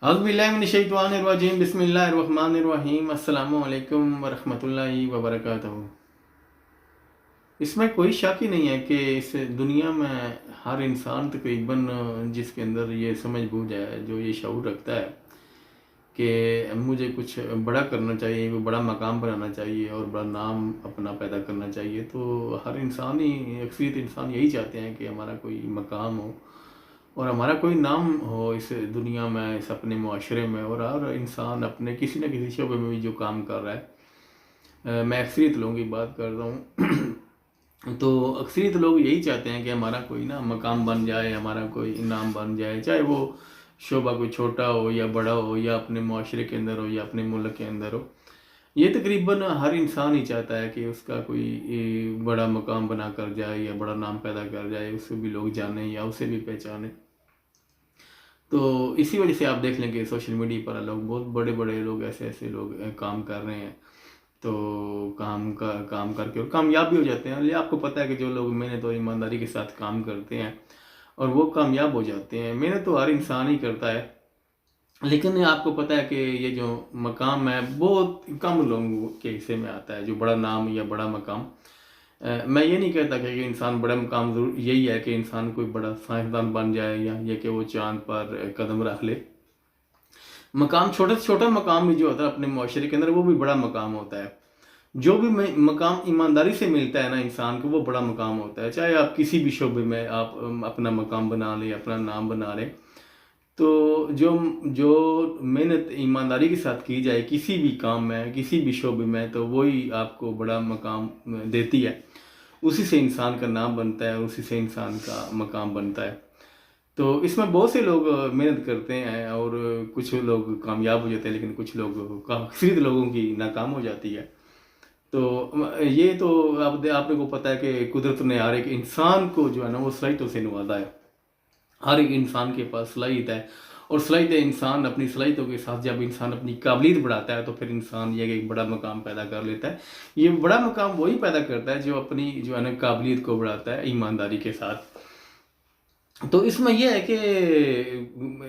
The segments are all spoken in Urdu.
اعوذ باللہ من الشیطان الرجیم بسم اللہ الرحمن الرحیم السلام علیکم ورحمۃ اللہ وبرکاتہ۔ اس میں کوئی شک ہی نہیں ہے کہ اس دنیا میں ہر انسان تقریباً جس کے اندر یہ سمجھ بوجھ ہے، جو یہ شعور رکھتا ہے کہ مجھے کچھ بڑا کرنا چاہیے، وہ بڑا مقام بنانا چاہیے اور بڑا نام اپنا پیدا کرنا چاہیے، تو ہر انسان ہی، اکثریت انسان یہی چاہتے ہیں کہ ہمارا کوئی مقام ہو اور ہمارا کوئی نام ہو اس دنیا میں، اس اپنے معاشرے میں، اور ہر انسان اپنے کسی نہ کسی شعبے میں بھی جو کام کر رہا ہے، میں اکثریت لوگوں کی بات کر رہا ہوں تو اکثریت لوگ یہی چاہتے ہیں کہ ہمارا کوئی نا مقام بن جائے، ہمارا کوئی انعام بن جائے، چاہے وہ شعبہ کوئی چھوٹا ہو یا بڑا ہو، یا اپنے معاشرے کے اندر ہو یا اپنے ملک کے اندر ہو۔ یہ تقریباً ہر انسان ہی چاہتا ہے کہ اس کا کوئی بڑا مقام بنا کر جائے یا بڑا نام پیدا کر جائے، اس کو بھی لوگ جانیں یا اسے بھی پہچانیں۔ تو اسی وجہ سے آپ دیکھ لیں کہ سوشل میڈیا پر لوگ، بہت بڑے بڑے لوگ، ایسے لوگ کام کر رہے ہیں، تو کام کر کے اور کامیاب بھی ہو جاتے ہیں۔ یہ آپ کو پتہ ہے کہ جو لوگ محنت اور ایمانداری کے ساتھ کام کرتے ہیں اور وہ کامیاب ہو جاتے ہیں۔ محنت تو ہر انسان ہی کرتا ہے، لیکن آپ کو پتہ ہے کہ یہ جو مقام ہے بہت کم لوگوں کے حصے میں آتا ہے، جو بڑا نام یا بڑا مقام۔ میں یہ نہیں کہتا کہ انسان بڑا مقام ضرور یہی ہے کہ انسان کوئی بڑا سائنسدان بن جائے یا یہ کہ وہ چاند پر قدم رکھ لے۔ مقام چھوٹا سے چھوٹا مقام بھی جو ہوتا ہے اپنے معاشرے کے اندر، وہ بھی بڑا مقام ہوتا ہے۔ جو بھی مقام ایمانداری سے ملتا ہے نا انسان کو، وہ بڑا مقام ہوتا ہے۔ چاہے آپ کسی بھی شعبے میں آپ اپنا مقام بنا لیں، اپنا نام بنا لیں، تو جو محنت ایمانداری کے ساتھ کی جائے کسی بھی کام میں، کسی بھی شعبے میں، تو وہی آپ کو بڑا مقام دیتی ہے۔ اسی سے انسان کا نام بنتا ہے، اسی سے انسان کا مقام بنتا ہے۔ تو اس میں بہت سے لوگ محنت کرتے ہیں اور کچھ لوگ کامیاب ہو جاتے ہیں، لیکن کچھ لوگ، اکثریت لوگوں کی ناکام ہو جاتی ہے۔ تو یہ تو آپ کو پتہ ہے کہ قدرت نے ہر ایک انسان کو جو ہے نا وہ صلاحیتوں سے نوازا ہے۔ ہر ایک انسان کے پاس صلاحیت ہے، اور صلاحیت انسان اپنی صلاحیتوں کے ساتھ جب انسان اپنی قابلیت بڑھاتا ہے تو پھر انسان یہ ایک بڑا مقام پیدا کر لیتا ہے۔ یہ بڑا مقام وہی پیدا کرتا ہے جو اپنی جو ہے نا قابلیت کو بڑھاتا ہے ایمانداری کے ساتھ۔ تو اس میں یہ ہے کہ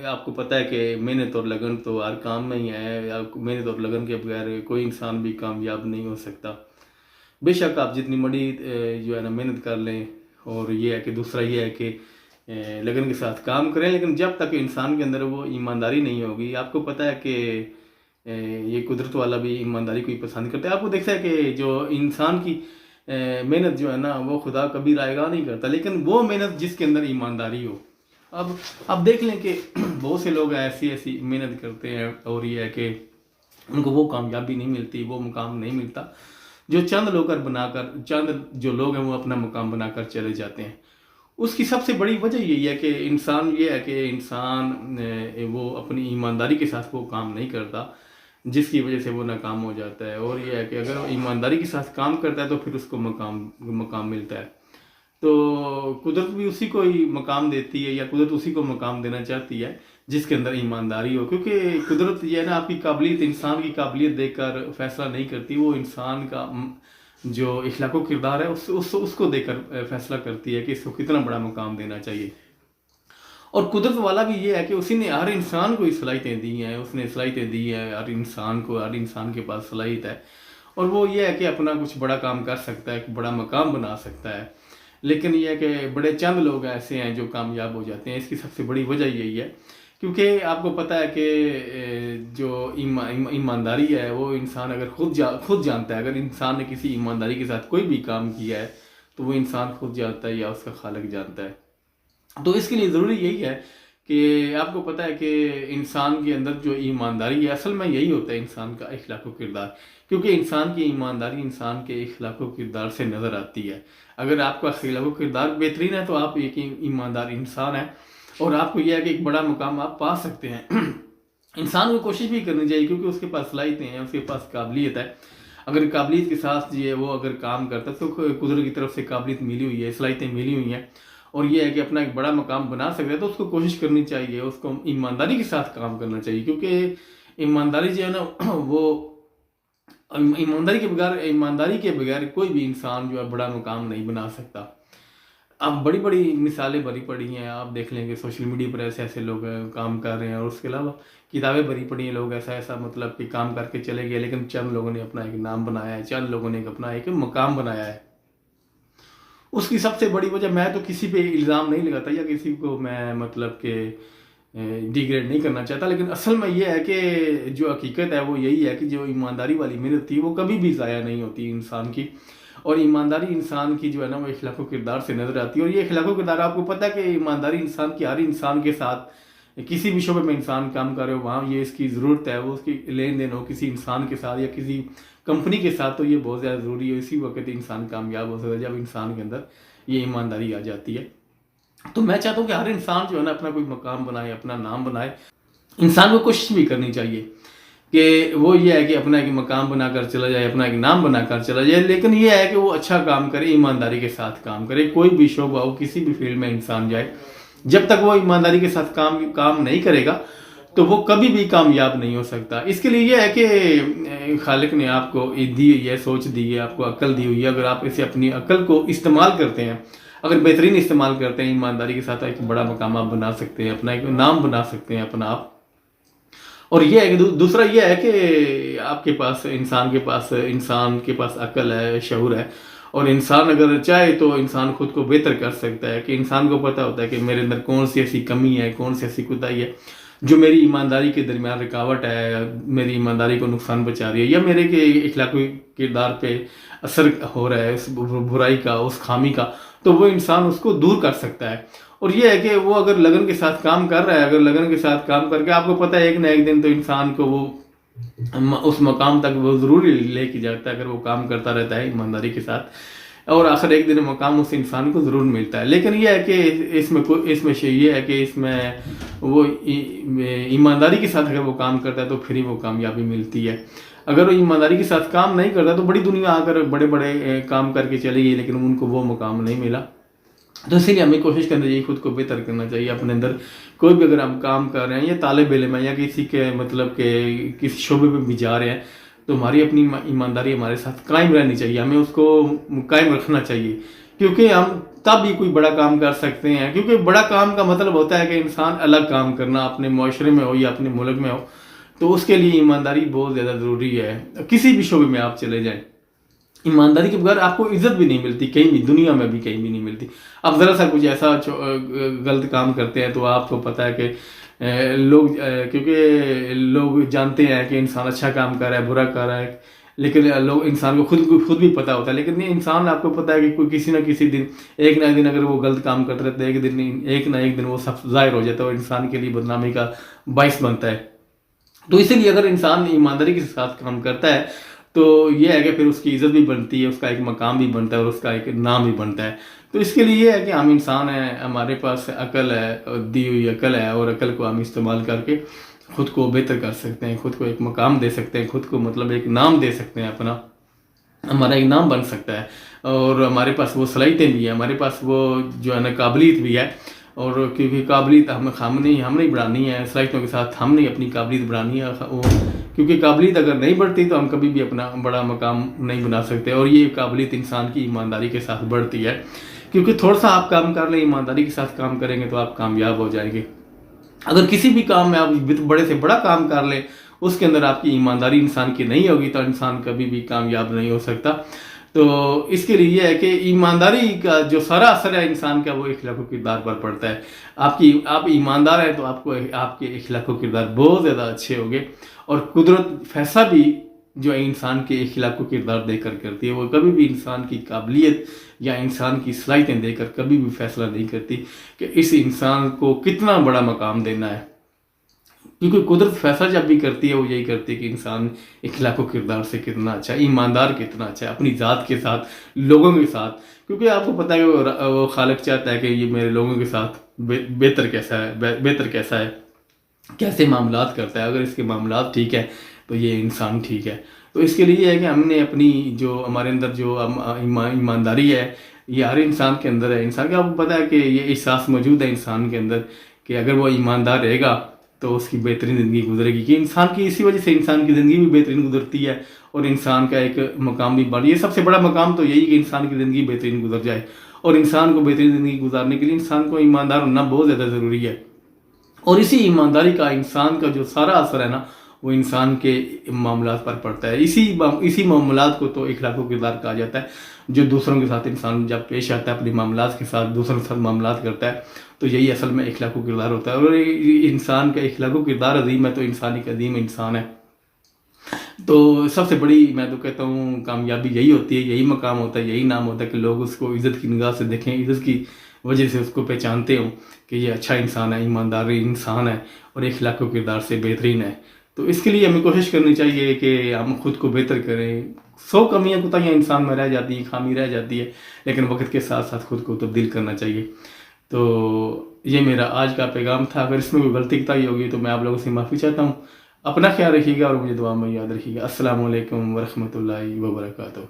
آپ کو پتہ ہے کہ محنت اور لگن تو ہر کام میں ہی ہے۔ محنت اور لگن کے بغیر کوئی انسان بھی کامیاب نہیں ہو سکتا۔ بے شک آپ جتنی بڑی جو ہے نا محنت کر لیں، اور یہ ہے کہ دوسرا یہ ہے کہ لگن کے ساتھ کام کریں، لیکن جب تک انسان کے اندر وہ ایمانداری نہیں ہوگی، آپ کو پتہ ہے کہ یہ قدرت والا بھی ایمانداری کو ہی پسند کرتا ہے۔ آپ کو دیکھتا ہے کہ جو انسان کی محنت جو ہے نا وہ خدا کبھی رائے گاہ نہیں کرتا، لیکن وہ محنت جس کے اندر ایمانداری ہو۔ اب دیکھ لیں کہ بہت سے لوگ ایسی محنت کرتے ہیں اور یہ ہے کہ ان کو وہ کامیابی نہیں ملتی، وہ مقام نہیں ملتا جو چند جو لوگ ہیں وہ اپنا مقام بنا کر چلے جاتے ہیں۔ اس کی سب سے بڑی وجہ یہی ہے کہ انسان وہ اپنی ایمانداری کے ساتھ وہ کام نہیں کرتا، جس کی وجہ سے وہ ناکام ہو جاتا ہے۔ اور یہ ہے کہ اگر وہ ایمانداری کے ساتھ کام کرتا ہے تو پھر اس کو مقام ملتا ہے۔ تو قدرت بھی اسی کو ہی مقام دیتی ہے، یا قدرت اسی کو مقام دینا چاہتی ہے جس کے اندر ایمانداری ہو، کیونکہ قدرت یہ ہے نا آپ کی قابلیت، انسان کی قابلیت دیکھ کر فیصلہ نہیں کرتی، وہ انسان کا جو اخلاق و کردار ہے اس کو دیکھ کر فیصلہ کرتی ہے کہ اس کو کتنا بڑا مقام دینا چاہیے۔ اور قدرت والا بھی یہ ہے کہ اسی نے ہر انسان کو صلاحیتیں دی ہیں، اس نے صلاحیتیں دی ہیں ہر انسان کو، ہر انسان کے پاس صلاحیت ہے، اور وہ یہ ہے کہ اپنا کچھ بڑا کام کر سکتا ہے، ایک بڑا مقام بنا سکتا ہے۔ لیکن یہ ہے کہ بڑے چند لوگ ایسے ہیں جو کامیاب ہو جاتے ہیں۔ اس کی سب سے بڑی وجہ یہی ہے کیونکہ آپ کو پتہ ہے کہ جو ایمانداری ہے وہ انسان اگر خود جانتا ہے، اگر انسان نے کسی ایمانداری کے ساتھ کوئی بھی کام کیا ہے تو وہ انسان خود جانتا ہے یا اس کا خالق جانتا ہے۔ تو اس کے لیے ضروری یہی ہے کہ آپ کو پتہ ہے کہ انسان کے اندر جو ایمانداری ہے، اصل میں یہی ہوتا ہے انسان کا اخلاق و کردار، کیونکہ انسان کی ایمانداری انسان کے اخلاق و کردار سے نظر آتی ہے۔ اگر آپ کا اخلاق و کردار بہترین ہے تو آپ ایک ایماندار انسان ہیں، اور آپ کو یہ ہے کہ ایک بڑا مقام آپ پا سکتے ہیں۔ انسان کو کوشش بھی کرنی چاہیے کیونکہ اس کے پاس صلاحیتیں ہیں، اس کے پاس قابلیت ہے۔ اگر قابلیت کے ساتھ وہ اگر کام کرتا ہے تو قدرت کی طرف سے قابلیت ملی ہوئی ہے، صلاحیتیں ملی ہوئی ہیں، اور یہ ہے کہ اپنا ایک بڑا مقام بنا سکتا ہے، تو اس کو کوشش کرنی چاہیے، اس کو ایمانداری کے ساتھ کام کرنا چاہیے، کیونکہ ایمانداری جو ہے نا وہ ایمانداری کے بغیر کوئی بھی انسان جو ہے بڑا مقام نہیں بنا سکتا۔ اب بڑی بڑی مثالیں بھری پڑی ہیں، آپ دیکھ لیں گے سوشل میڈیا پر ایسے ایسے لوگ کام کر رہے ہیں، اور اس کے علاوہ کتابیں بھری پڑی ہیں، لوگ ایسا ایسا مطلب کہ کام کر کے چلے گئے، لیکن چند لوگوں نے اپنا ایک نام بنایا ہے، چند لوگوں نے اپنا ایک مقام بنایا ہے۔ اس کی سب سے بڑی وجہ، میں تو کسی پہ الزام نہیں لگاتا یا کسی کو میں مطلب کہ ڈیگریڈ نہیں کرنا چاہتا، لیکن اصل میں یہ ہے کہ جو حقیقت ہے وہ یہی ہے کہ جو ایمانداری والی محنت تھی وہ کبھی بھی ضائع نہیں ہوتی انسان کی، اور ایمانداری انسان کی جو ہے نا وہ اخلاق و کردار سے نظر آتی ہے۔ اور یہ اخلاق و کردار آپ کو پتہ ہے کہ ایمانداری انسان کی، ہر انسان کے ساتھ کسی بھی شعبے میں انسان کام کر رہے ہو وہاں یہ اس کی ضرورت ہے، وہ اس کی لین دین ہو کسی انسان کے ساتھ یا کسی کمپنی کے ساتھ، تو یہ بہت زیادہ ضروری ہے۔ اسی وقت انسان کامیاب ہو سکتا ہے جب انسان کے اندر یہ ایمانداری آ جاتی ہے۔ تو میں چاہتا ہوں کہ ہر انسان جو ہے نا اپنا کوئی مقام بنائے، اپنا نام بنائے۔ انسان کو کوشش بھی کرنی چاہیے کہ وہ یہ ہے کہ اپنا ایک مقام بنا کر چلا جائے، اپنا ایک نام بنا کر چلا جائے، لیکن یہ ہے کہ وہ اچھا کام کرے، ایمانداری کے ساتھ کام کرے۔ کوئی بھی شعبہ ہو، کسی بھی فیلڈ میں انسان جائے، جب تک وہ ایمانداری کے ساتھ کام نہیں کرے گا تو وہ کبھی بھی کامیاب نہیں ہو سکتا۔ اس کے لیے یہ ہے کہ خالق نے آپ کو دی ہوئی ہے، سوچ دی ہے، آپ کو عقل دی ہوئی ہے۔ اگر آپ اسے اپنی عقل کو استعمال کرتے ہیں، اگر بہترین استعمال کرتے ہیں، ایمانداری کے ساتھ ایک بڑا مقام آپ بنا سکتے ہیں، اپنا ایک نام بنا سکتے ہیں اپنا آپ۔ اور یہ ہے کہ دوسرا یہ ہے کہ آپ کے پاس، انسان کے پاس عقل ہے، شعور ہے، اور انسان اگر چاہے تو انسان خود کو بہتر کر سکتا ہے، کہ انسان کو پتہ ہوتا ہے کہ میرے اندر کون سی ایسی کمی ہے، کون سی ایسی کوتاہی ہے جو میری ایمانداری کے درمیان رکاوٹ ہے، میری ایمانداری کو نقصان پہنچا رہی ہے، یا میرے کے اخلاقی کردار پہ اثر ہو رہا ہے، اس برائی کا، اس خامی کا، تو وہ انسان اس کو دور کر سکتا ہے۔ اور یہ ہے کہ وہ اگر لگن کے ساتھ کام کر رہا ہے، اگر لگن کے ساتھ کام کر کے، آپ کو پتہ ہے ایک نہ ایک دن تو انسان کو وہ اس مقام تک وہ ضروری لے کے جاتا ہے، اگر وہ کام کرتا رہتا ہے ایمانداری کے ساتھ، اور آخر ایک دن مقام اس انسان کو ضرور ملتا ہے۔ لیکن یہ ہے کہ اس میں یہ ہے کہ اس میں وہ ایمانداری کے ساتھ اگر وہ کام کرتا ہے تو پھر ہی وہ کامیابی ملتی ہے۔ اگر وہ ایمانداری کے ساتھ کام نہیں کرتا تو بڑی دنیا آ کر بڑے بڑے کام کر کے چلی گئی، لیکن ان کو وہ مقام نہیں ملا۔ تو اسی لیے ہمیں کوشش کرنا چاہیے، خود کو بہتر کرنا چاہیے اپنے اندر۔ کوئی بھی اگر ہم کام کر رہے ہیں، یا طالب علم ہے، یا کسی کے مطلب کہ کسی شعبے پہ بھی جا رہے ہیں، تو ہماری اپنی ایمانداری ہمارے ساتھ قائم رہنی چاہیے، ہمیں اس کو قائم رکھنا چاہیے، کیونکہ ہم تب ہی کوئی بڑا کام کر سکتے ہیں۔ کیونکہ بڑا کام کا مطلب ہوتا ہے کہ انسان الگ کام کرنا، اپنے معاشرے میں ہو یا اپنے ملک میں ہو، تو اس کے لیے ایمانداری بہت زیادہ ضروری ہے۔ کسی بھی شعبے میں آپ چلے جائیں، ایمانداری کے بغیر آپ کو عزت بھی نہیں ملتی، کہیں بھی دنیا میں بھی کہیں بھی نہیں ملتی۔ اب ذرا سا کچھ ایسا غلط کام کرتے ہیں تو آپ کو پتہ ہے کہ لوگ، کیونکہ لوگ جانتے ہیں کہ انسان اچھا کام کر رہا ہے، برا کر رہا ہے، لیکن لوگ، انسان کو خود بھی پتہ ہوتا ہے، لیکن یہ انسان، آپ کو پتہ ہے کہ کوئی کسی نہ کسی دن، ایک نہ ایک دن اگر وہ غلط کام کرتا رہتا ہے، ایک نہ ایک دن وہ سب ظاہر ہو جاتا ہے اور انسان کے لیے بدنامی کا باعث بنتا ہے۔ تو اسی لیے اگر انسان ایمانداری کے ساتھ کام کرتا ہے تو یہ ہے کہ پھر اس کی عزت بھی بنتی ہے، اس کا ایک مقام بھی بنتا ہے، اور اس کا ایک نام بھی بنتا ہے۔ تو اس کے لیے یہ ہے کہ ہم انسان ہیں، ہمارے پاس عقل ہے، دی ہوئی عقل ہے، اور عقل کو ہم استعمال کر کے خود کو بہتر کر سکتے ہیں، خود کو ایک مقام دے سکتے ہیں، خود کو مطلب ایک نام دے سکتے ہیں اپنا، ہمارا ایک نام بن سکتا ہے، اور ہمارے پاس وہ صلاحیتیں بھی ہیں، ہمارے پاس وہ جو ہے نا قابلیت بھی ہے۔ اور کیونکہ قابلیت ہم نہیں بڑھانی ہے، صلاحیتوں کے ساتھ ہم نے اپنی قابلیت بڑھانی ہے، کیونکہ قابلیت اگر نہیں بڑھتی تو ہم کبھی بھی اپنا بڑا مقام نہیں بنا سکتے۔ اور یہ قابلیت انسان کی ایمانداری کے ساتھ بڑھتی ہے، کیونکہ تھوڑا سا آپ کام کر لیں، ایمانداری کے ساتھ کام کریں گے تو آپ کامیاب ہو جائیں گے۔ اگر کسی بھی کام میں آپ بڑے سے بڑا کام کر لیں، اس کے اندر آپ کی ایمانداری انسان کی نہیں ہوگی تو انسان کبھی بھی کامیاب نہیں ہو سکتا۔ تو اس کے لیے یہ ہے کہ ایمانداری کا جو سارا اثر ہے انسان کا، وہ اخلاق و کردار پر پڑتا ہے۔ آپ ایماندار ہیں تو آپ کے اخلاق و کردار بہت زیادہ اچھے ہوں گے، اور قدرت فیصلہ بھی جو انسان کے اخلاق و کردار دے کر کرتی ہے، وہ کبھی بھی انسان کی قابلیت یا انسان کی صلاحیتیں دے کر کبھی بھی فیصلہ نہیں کرتی کہ اس انسان کو کتنا بڑا مقام دینا ہے۔ کیونکہ قدرت فیصلہ جب بھی کرتی ہے، وہ یہی کرتی ہے کہ انسان اخلاق و کردار سے کتنا اچھا ہے، ایماندار کتنا اچھا ہے اپنی ذات کے ساتھ، لوگوں کے ساتھ۔ کیونکہ آپ کو پتہ ہے کہ وہ خالق چاہتا ہے کہ یہ میرے لوگوں کے ساتھ بہتر کیسا ہے، کیسے معاملات کرتا ہے۔ اگر اس کے معاملات ٹھیک ہے تو یہ انسان ٹھیک ہے۔ تو اس کے لیے یہ ہے کہ ہم نے اپنی جو ہمارے اندر جو ایمانداری ہے، یہ ہر انسان کے اندر ہے۔ انسان کا آپ کو پتہ ہے کہ یہ احساس موجود ہے انسان کے اندر کہ اگر وہ ایماندار رہے گا تو اس کی بہترین زندگی گزرے گی، کہ انسان کی اسی وجہ سے انسان کی زندگی بھی بہترین گزرتی ہے، اور انسان کا ایک مقام بھی یہ سب سے بڑا مقام تو یہی کہ انسان کی زندگی بہترین گزر جائے۔ اور انسان کو بہترین زندگی گزارنے کے لیے انسان کو ایماندار ہونا بہت زیادہ ضروری ہے، اور اسی ایمانداری کا انسان کا جو سارا اثر ہے نا وہ انسان کے معاملات پر پڑتا ہے۔ اسی معاملات کو تو اخلاق و کردار کہا جاتا ہے، جو دوسروں کے ساتھ انسان جب پیش آتا ہے اپنے معاملات کے ساتھ، دوسروں کے ساتھ معاملات کرتا ہے، تو یہی اصل میں اخلاق و کردار ہوتا ہے۔ اور انسان کا اخلاق و کردار عظیم ہے تو انسان ایک عظیم انسان ہے۔ تو سب سے بڑی میں تو کہتا ہوں کامیابی یہی ہوتی ہے، یہی مقام ہوتا ہے، یہی نام ہوتا ہے کہ لوگ اس کو عزت کی نگاہ سے دیکھیں، عزت کی وجہ سے اس کو پہچانتے ہوں کہ یہ اچھا انسان ہے، ایماندار انسان ہے اور اخلاق و کردار سے بہترین ہے۔ تو اس کے لیے ہمیں کوشش کرنی چاہیے کہ ہم خود کو بہتر کریں۔ 100 کمیاں کوتاہیاں انسان میں رہ جاتی ہیں، خامی رہ جاتی ہے، لیکن وقت کے ساتھ ساتھ خود کو تبدیل کرنا چاہیے۔ تو یہ میرا آج کا پیغام تھا۔ اگر اس میں کوئی غلطی کوتاہی ہوگی تو میں آپ لوگوں سے معافی چاہتا ہوں۔ اپنا خیال رکھیے گا اور مجھے دعا میں یاد رکھیے گا۔ السلام علیکم ورحمۃ اللہ وبرکاتہ۔